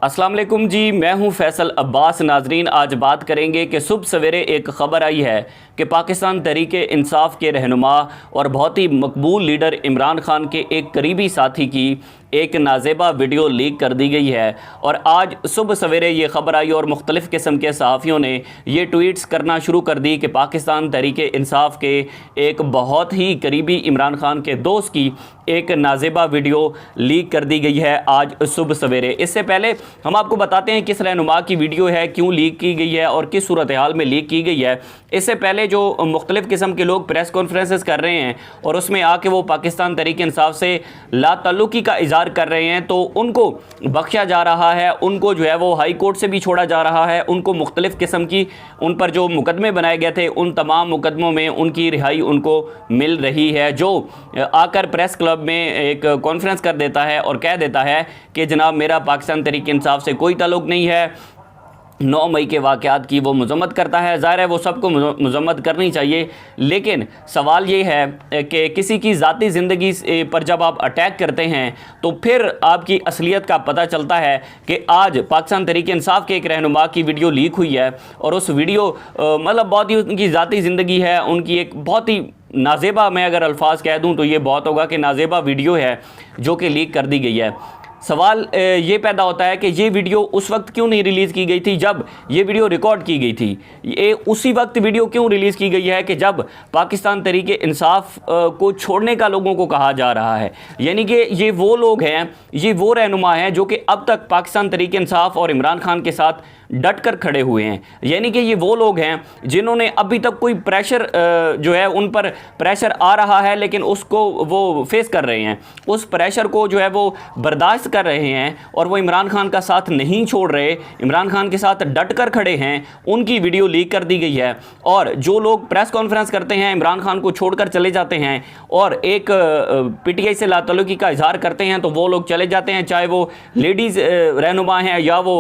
अस्सलाम वालेकुम जी, मैं हूं फैसल अब्बास। नाजरीन, आज बात करेंगे कि सुबह सवेरे एक ख़बर आई है कि पाकिस्तान तहरीक इंसाफ के रहनुमा और बहुत ही मकबूल लीडर इमरान खान के एक करीबी साथी की एक नाजेबा वीडियो लीक कर दी गई है। और आज सुबह सवेरे ये ख़बर आई और मुख्तलिफ़ किस्म के सहाफ़ियों ने ये ट्वीट्स करना शुरू कर दी कि पाकिस्तान तहरीक इंसाफ के एक बहुत ही करीबी इमरान खान के दोस्त की एक नाजेबा वीडियो लीक कर दी गई है आज सुबह सवेरे। इससे पहले हम आपको बताते हैं किस रहनुमा की वीडियो है, क्यों लीक की गई है और किस सूरत हाल में लीक की गई है। इससे पहले जो मुख्तलिफ़ किस्म के लोग प्रेस कॉन्फ्रेंसेस कर रहे हैं और उसमें आके वो पाकिस्तान तहरीक इंसाफ से लाताल्लुकी का इज़हार कर रहे हैं, तो उनको बख्शा जा रहा है, उनको जो है वो हाई कोर्ट से भी छोड़ा जा रहा है, उनको मुख्तलिफ़ किस्म की उन पर जो मुकदमे बनाए गए थे उन तमाम मुकदमों में उनकी रिहाई उनको मिल रही है। जो आकर प्रेस क्लब में एक कॉन्फ्रेंस कर देता है और कह देता है कि जनाब मेरा पाकिस्तान तहरीक इंसाफ से कोई ताल्लुक़ नहीं है, 9 मई के वाक़यात की वो मज़म्मत करता है। ज़ाहिर है वो सबको मज़म्मत करनी चाहिए, लेकिन सवाल ये है कि किसी की ज़ाती ज़िंदगी पर जब आप अटैक करते हैं तो फिर आपकी असलियत का पता चलता है कि आज पाकिस्तान तहरीक इंसाफ के एक रहनुमा की वीडियो लीक हुई है और उस वीडियो मतलब बहुत ही उनकी ज़ाती ज़िंदगी है, उनकी एक बहुत ही नाजेबा, मैं अगर अल्फाज कह दूं तो ये बहुत होगा कि नाजेबा वीडियो है जो कि लीक कर दी गई है। सवाल ये पैदा होता है कि ये वीडियो उस वक्त क्यों नहीं रिलीज़ की गई थी जब ये वीडियो रिकॉर्ड की गई थी। ये उसी वक्त वीडियो क्यों रिलीज़ की गई है कि जब पाकिस्तान तहरीक इंसाफ को छोड़ने का लोगों को कहा जा रहा है। यानी कि ये वो लोग हैं, ये वो रहनुमा हैं जो कि अब तक पाकिस्तान तहरीक इंसाफ और इमरान खान के साथ डट कर खड़े हुए हैं। यानी कि ये वो लोग हैं जिन्होंने अभी तक कोई प्रेशर जो है उन पर प्रेशर आ रहा है लेकिन उसको वो फेस कर रहे हैं, उस प्रेशर को जो है वो बर्दाश्त कर रहे हैं और वो इमरान खान का साथ नहीं छोड़ रहे, इमरान खान के साथ डट कर खड़े हैं। उनकी वीडियो लीक कर दी गई है और जो लोग प्रेस कॉन्फ्रेंस करते हैं, इमरान खान को छोड़कर चले जाते हैं और एक पीटीआई से लाताल्लुकी का इजहार करते हैं, तो वो लोग चले जाते हैं, चाहे वो लेडीज़ रहनुमा हैं या वो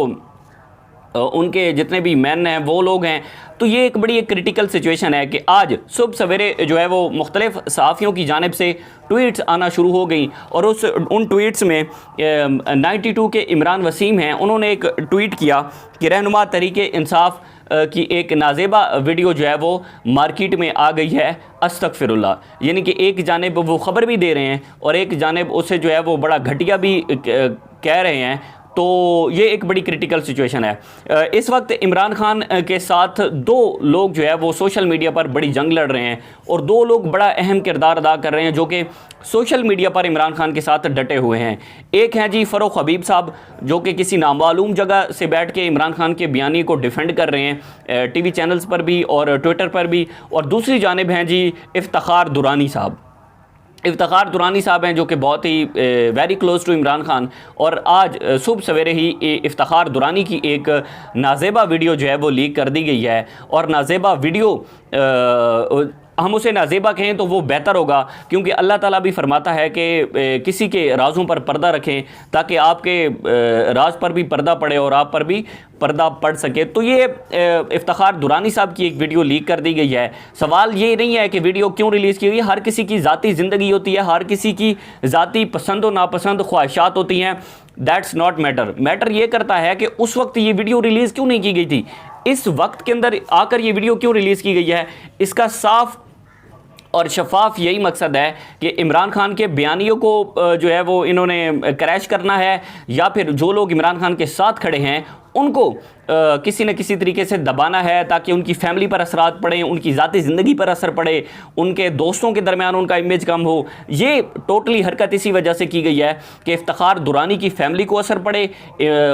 उनके जितने भी मैन हैं वो लोग हैं। तो ये एक बड़ी एक क्रिटिकल सिचुएशन है कि आज सुबह सवेरे जो है वो मुख्तलिफ़ सहाफ़ियों की जानिब से ट्वीट्स आना शुरू हो गई और उन ट्वीट्स में 92 के इमरान वसीम हैं, उन्होंने एक ट्वीट किया कि रहनुमा तहरीक इंसाफ की एक नाजेबा वीडियो जो है वो मार्केट में आ गई है, अस्तगफिरुल्लाह। यानी कि एक जानिब वो ख़बर भी दे रहे हैं और एक जानिब उसे जो है वो बड़ा घटिया भी कह रहे हैं। तो ये एक बड़ी क्रिटिकल सिचुएशन है। इस वक्त इमरान खान के साथ दो लोग जो है वो सोशल मीडिया पर बड़ी जंग लड़ रहे हैं और दो लोग बड़ा अहम किरदार अदा कर रहे हैं जो कि सोशल मीडिया पर इमरान खान के साथ डटे हुए हैं। एक हैं जी फ़ारूक हबीब साहब जो कि किसी नामालूम जगह से बैठ के इमरान खान के बयानी को डिफेंड कर रहे हैं टीवी चैनल्स पर भी और ट्विटर पर भी, और दूसरी जानिब हैं जी इफ्तिखार दुरानी साहब। इफ्तिखार दुरानी साहब हैं जो कि बहुत ही very close to Imran Khan, और आज सुबह सवेरे ही इफ्तिखार दुरानी की एक नाजेबा वीडियो जो है वो लीक कर दी गई है। और नाजेबा वीडियो हम उसे नाजेबा कहें तो वो बेहतर होगा, क्योंकि अल्लाह ताला भी फरमाता है कि किसी के राज़ों पर पर्दा रखें ताकि आपके राज पर भी पर्दा पड़े और आप पर भी पर्दा पड़ सके। तो ये इफ्तिखार दुरानी साहब की एक वीडियो लीक कर दी गई है। सवाल ये नहीं है कि वीडियो क्यों रिलीज़ की गई, हर किसी की ज़ाती ज़िंदगी होती है, हर किसी की ज़ाती पसंद व नापसंद ख्वाहिशात होती हैं। That's not matter. मैटर ये करता है कि उस वक्त ये वीडियो रिलीज़ क्यों नहीं की गई थी, इस वक्त के अंदर आकर ये वीडियो क्यों रिलीज़ की गई है। इसका साफ और शफाफ यही मकसद है कि इमरान खान के बयानियों को जो है वो इन्होंने क्रैश करना है, या फिर जो लोग इमरान खान के साथ खड़े हैं उनको किसी न किसी तरीके से दबाना है ताकि उनकी फैमिली पर असरात पड़े, उनकी ज़ाती ज़िंदगी पर असर पड़े, उनके दोस्तों के दरमियान उनका इमेज कम हो। ये टोटली हरकत इसी वजह से की गई है कि इफ्तिखार दुरानी की फैमिली को असर पड़े,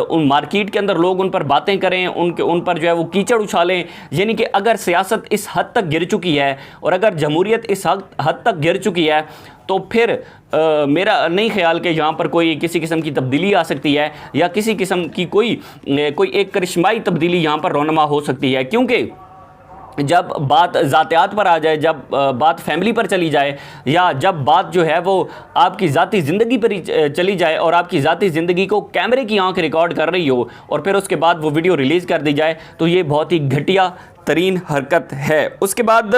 उन मार्केट के अंदर लोग उन पर बातें करें, उन पर जो है वो कीचड़ उछालें। यानी कि अगर सियासत इस हद तक गिर चुकी है और अगर जमहूरियत इस हद तक गिर चुकी है तो फिर मेरा नहीं ख्याल कि यहाँ पर कोई किसी किस्म की तब्दीली आ सकती है या किसी किस्म की कोई एक करिश्माई तब्दीली यहाँ पर रोनमा हो सकती है। क्योंकि जब बात ज़ातियात पर आ जाए, जब बात फैमिली पर चली जाए, या जब बात जो है वो आपकी ज़ाती ज़िंदगी पर ही चली जाए और आपकी ज़ाती ज़िंदगी को कैमरे की आंख रिकॉर्ड कर रही हो और फिर उसके बाद वो वीडियो रिलीज़ कर दी जाए, तो ये बहुत ही घटिया तरीन हरकत है। उसके बाद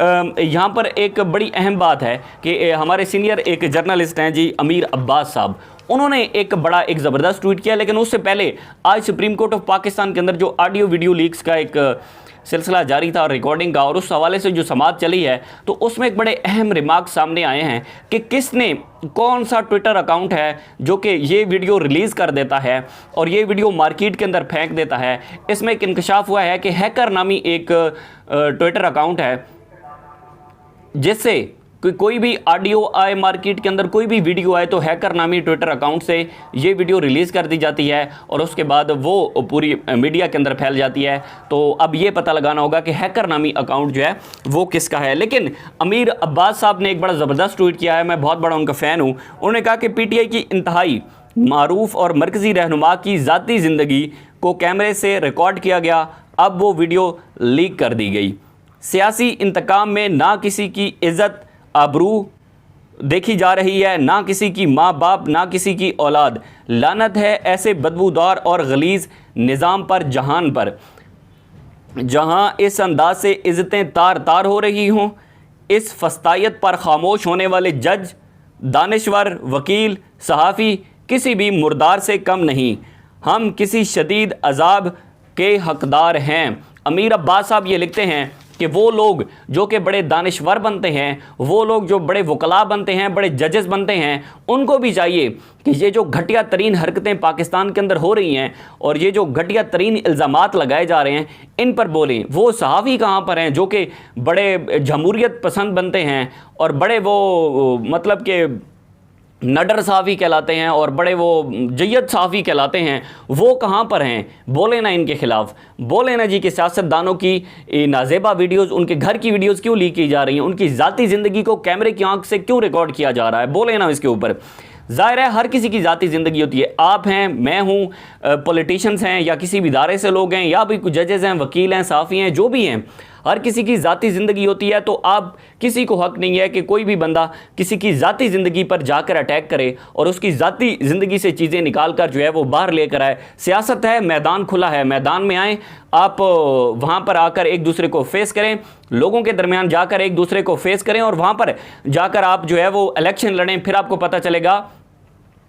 यहाँ पर एक बड़ी अहम बात है कि हमारे सीनियर एक जर्नलिस्ट हैं जी अमीर अब्बास साहब, उन्होंने एक ज़बरदस्त ट्वीट किया। लेकिन उससे पहले आज सुप्रीम कोर्ट ऑफ पाकिस्तान के अंदर जो ऑडियो वीडियो लीक्स का एक सिलसिला जारी था रिकॉर्डिंग का, और उस हवाले से जो समाअत चली है, तो उसमें एक बड़े अहम रिमार्क सामने आए हैं कि किसने, कौन सा ट्विटर अकाउंट है जो कि ये वीडियो रिलीज़ कर देता है और ये वीडियो मार्केट के अंदर फेंक देता है। इसमें एक इंकशाफ हुआ है कि हैकर नामी एक ट्विटर अकाउंट है, जिससे कोई भी ऑडियो आए मार्केट के अंदर, कोई भी वीडियो आए, तो हैकर नामी ट्विटर अकाउंट से ये वीडियो रिलीज़ कर दी जाती है और उसके बाद वो पूरी मीडिया के अंदर फैल जाती है। तो अब ये पता लगाना होगा कि हैकर नामी अकाउंट जो है वो किसका है। लेकिन अमीर अब्बास साहब ने एक बड़ा ज़बरदस्त ट्वीट किया है, मैं बहुत बड़ा उनका फ़ैन हूँ। उन्होंने कहा कि PTI की इंतहाई मारूफ और मरकज़ी रहनुमा की ज़ाती ज़िंदगी को कैमरे से रिकॉर्ड किया गया, अब वो वीडियो लीक कर दी गई। सियासी इंतकाम में ना किसी की इज़्ज़त आबरू देखी जा रही है, ना किसी की माँ बाप, ना किसी की औलाद। लानत है ऐसे बदबूदार और गलीज़ निज़ाम पर, जहान पर, जहाँ इस अंदाज से इज़्ज़तें तार तार हो रही हों। इस फस्तायत पर खामोश होने वाले जज, दानिश्वर, वकील, सहाफ़ी किसी भी मुर्दार से कम नहीं। हम किसी शदीद अजाब के हकदार हैं। अमीर अब्बास साहब ये लिखते हैं कि वो लोग जो कि बड़े दानिश्वर बनते हैं, वो लोग जो बड़े वकला बनते हैं, बड़े जजेस बनते हैं, उनको भी चाहिए कि ये जो घटिया तरीन हरकतें पाकिस्तान के अंदर हो रही हैं और ये जो घटिया तरीन इल्ज़ामात लगाए जा रहे हैं, इन पर बोलें। वो सहाफ़ी कहाँ पर हैं जो कि बड़े जमहूरियत पसंद बनते हैं और बड़े वो मतलब के नडर साफ़ी कहलाते हैं और बड़े वो जय्यद साफ़ी कहलाते हैं, वो कहाँ पर हैं? बोले ना इनके ख़िलाफ़, बोले ना जी कि सियासतदानों की नाजेबा वीडियोज़, उनके घर की वीडियोज़ क्यों लीक की जा रही हैं, उनकी ज़ाती ज़िंदगी को कैमरे की आंख से क्यों रिकॉर्ड किया जा रहा है, बोले ना इसके ऊपर। ज़ाहिर है हर किसी की ज़ाती ज़िंदगी होती है, आप हैं, मैं हूँ, पॉलिटिशियंस हैं या किसी भी इदारे से लोग हैं या भी कुछ जजेज़ हैं, वकील हैं, साफ़ी हैं, जो भी हैं, हर किसी की ज़ाती ज़िंदगी होती है। तो आप किसी को हक़ नहीं है कि कोई भी बंदा किसी की ज़ाती ज़िंदगी पर जाकर अटैक करे और उसकी ज़ाती ज़िंदगी से चीज़ें निकाल कर जो है वो बाहर लेकर आए। सियासत है, मैदान खुला है, मैदान में आएँ, आप वहाँ पर आकर एक दूसरे को फेस करें, लोगों के दरमियान जाकर एक दूसरे को फेस करें और वहाँ पर जाकर आप जो है वो इलेक्शन लड़ें। फिर आपको पता चलेगा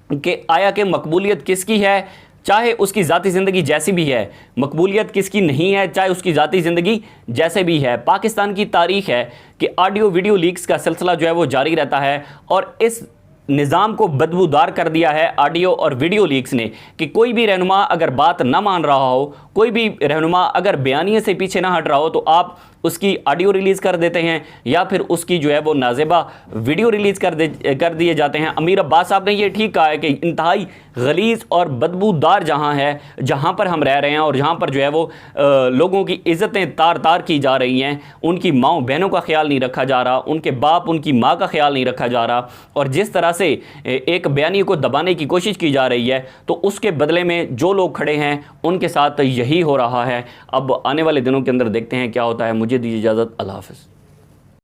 कि आया कि मकबूलियत किसकी है, चाहे उसकी ज़ाती ज़िंदगी जैसी भी है, मकबूलियत किसकी नहीं है, चाहे उसकी ज़ाती ज़िंदगी जैसे भी है। पाकिस्तान की तारीख़ है कि ऑडियो वीडियो लीक्स का सिलसिला जो है वो जारी रहता है और इस निज़ाम को बदबूदार कर दिया है ऑडियो और वीडियो लीक्स ने कि कोई भी रहनुमा अगर बात ना मान रहा हो, कोई भी रहनुमा अगर बयानिए से पीछे ना हट रहा हो, तो आप उसकी ऑडियो रिलीज़ कर देते हैं या फिर उसकी जो है वो नाजेबा वीडियो रिलीज़ कर दिए जाते हैं। अमीर अब्बास साहब ने ये ठीक कहा है कि इंतहाई गलीज़ और बदबूदार जहाँ है, जहाँ पर हम रह रहे हैं और जहाँ पर जो है वो लोगों की इज़्ज़तें तार तार की जा रही हैं, उनकी माँओं बहनों का ख्याल नहीं रखा जा रहा, उनके बाप उनकी माँ का ख्याल नहीं रखा जा रहा, और जिस तरह से एक बयानी को दबाने की कोशिश की जा रही है, तो उसके बदले में जो लोग खड़े हैं उनके साथ यही हो रहा है। अब आने वाले दिनों के अंदर देखते हैं क्या होता है। मुझे दीजिए इजाज़त, अल्लाह हाफ़िज़।